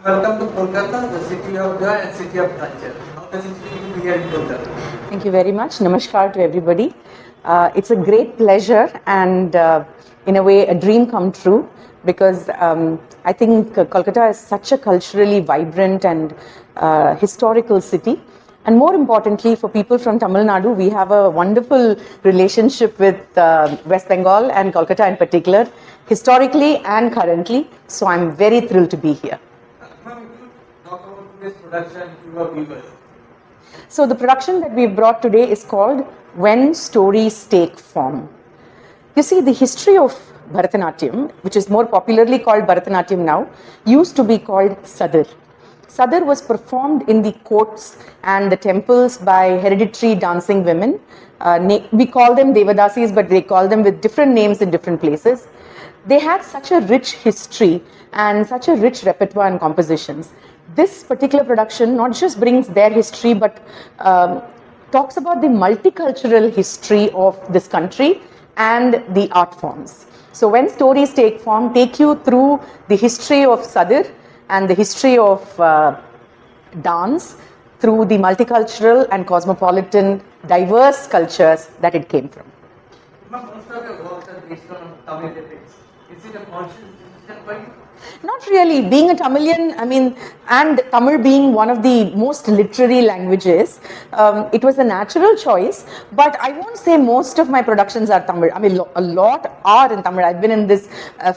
Welcome to Kolkata, the city of joy and city of culture. How does it feel to be here in Kolkata? Thank you very much. Namaskar to everybody. It's a great pleasure and, in a way, a dream come true because I think Kolkata is such a culturally vibrant and historical city. And more importantly, for people from Tamil Nadu, we have a wonderful relationship with West Bengal and Kolkata in particular, historically and currently. So I'm very thrilled to be here. Ma'am, if you talk about today's production to our viewers. So the production that we've brought today is called When Stories Take Form. You see, the history of Bharatanatyam, which is more popularly called Bharatanatyam now, used to be called Sadir. Sadir was performed in the courts and the temples by hereditary dancing women. We call them Devadasis, but they call them with different names in different places. They had such a rich history and such a rich repertoire and compositions. This particular production not just brings their history, but talks about the multicultural history of this country and the art forms. So when stories take form, take you through the history of Sadir and the history of dance through the multicultural and cosmopolitan diverse cultures that it came from. Ma'am, most of your works are based on Tamil epics. Is it a conscious decision by you? Not really. Being a Tamilian, and Tamil being one of the most literary languages, it was a natural choice. But I won't say most of my productions are Tamil. A lot are in Tamil. I've been in this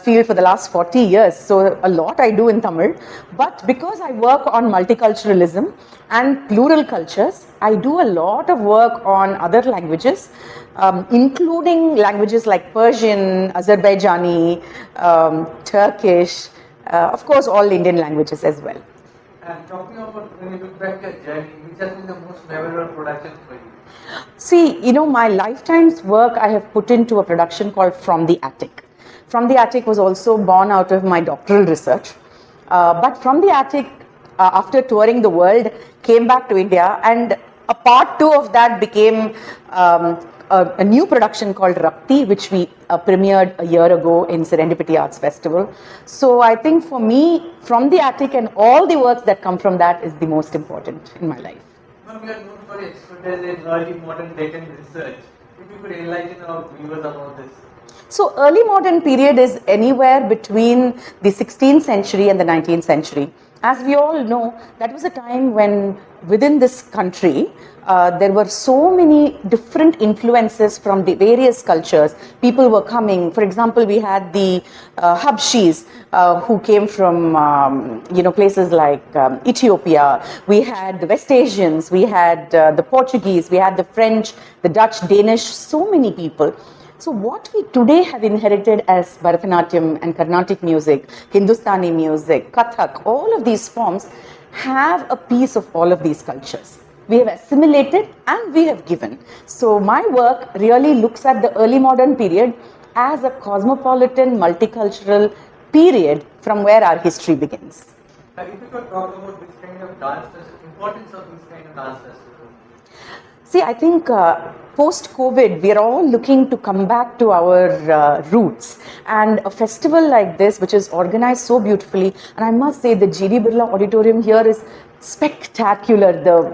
field for the last 40 years, so a lot I do in Tamil. But because I work on multiculturalism and plural cultures, I do a lot of work on other languages, including languages like Persian, Azerbaijani, Turkish, of course, all Indian languages as well. And talking about when you look back at your journey, which has been the most memorable production for you? See, my lifetime's work I have put into a production called From the Attic. From the Attic was also born out of my doctoral research. But From the Attic, after touring the world, came back to India, and a part 2 of that became a new production called Rakti, which we premiered a year ago in Serendipity Arts Festival. So I think for me, From the Attic and all the works that come from that is the most important in my life. Ma'am, you are known for your expertise in early modern Deccan research. If you could enlighten our viewers about this. So early modern period is anywhere between the 16th century and the 19th century. As we all know, that was a time when within this country, there were so many different influences from the various cultures. People were coming. For example, we had the Habshis who came from places like Ethiopia. We had the West Asians. We had the Portuguese. We had the French, the Dutch, Danish. So many people. So what we today have inherited as Bharatanatyam and Carnatic music, Hindustani music, Kathak, all of these forms have a piece of all of these cultures. We have assimilated and we have given. So my work really looks at the early modern period as a cosmopolitan, multicultural period from where our history begins. If you could talk about this kind of dance festival, importance of this kind of dance festival. See, I think post-COVID, we are all looking to come back to our roots. And a festival like this, which is organized so beautifully, and I must say the GD Birla Auditorium here is spectacular.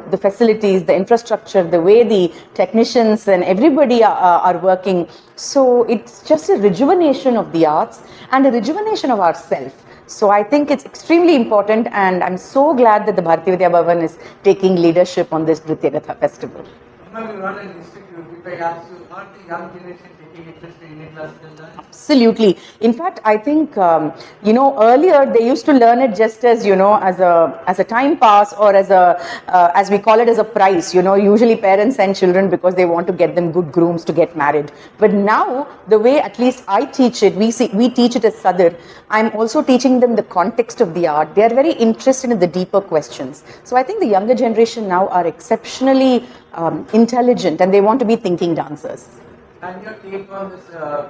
The facilities, the infrastructure, the way the technicians and everybody are working. So it's just a rejuvenation of the arts and a rejuvenation of ourselves. So I think it's extremely important, and I'm so glad that the Bharatiya Vidya Bhavan is taking leadership on this Nritya Gatha festival. Ma'am, you run an institute. If I ask you, aren't the young generation taking interest in Indian classical dance? Absolutely. In fact, I think earlier they used to learn it just as as a time pass, or as we call it, as a prize. Usually parents send children because they want to get them good grooms to get married. But now the way at least I teach it, we teach it as Sadir. I'm also teaching them the context of the art. They are very interested in the deeper questions. So I think the younger generation now are exceptionally intelligent, and they want to be thinking dancers. And your take on this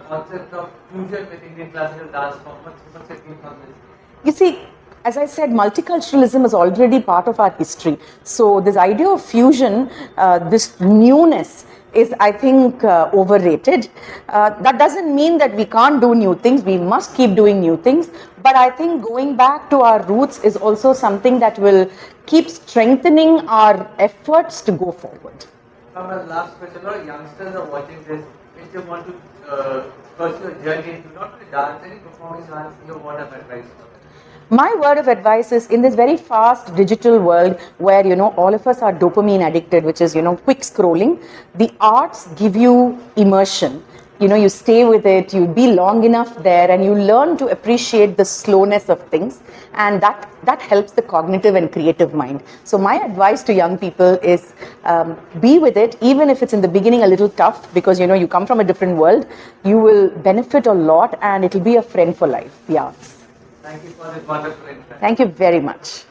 concept of fusion with Indian classical dance form, what's your take on this? You see, as I said, multiculturalism is already part of our history. So this idea of fusion, this newness, is, I think, overrated. That doesn't mean that we can't do new things. We must keep doing new things. But I think going back to our roots is also something that will keep strengthening our efforts to go forward. My last question, a lot of youngsters are watching this. If they want to pursue a journey into not only dancing, performing arts, your word of advice? My word of advice is, in this very fast digital world where, all of us are dopamine addicted, which is, quick scrolling, the arts give you immersion. You stay with it, you be long enough there, and you learn to appreciate the slowness of things, and that helps the cognitive and creative mind. So my advice to young people is, be with it, even if it's in the beginning a little tough, because you come from a different world. You will benefit a lot, and it'll be a friend for life, the arts. Thank you for this wonderful interaction. Thank you very much.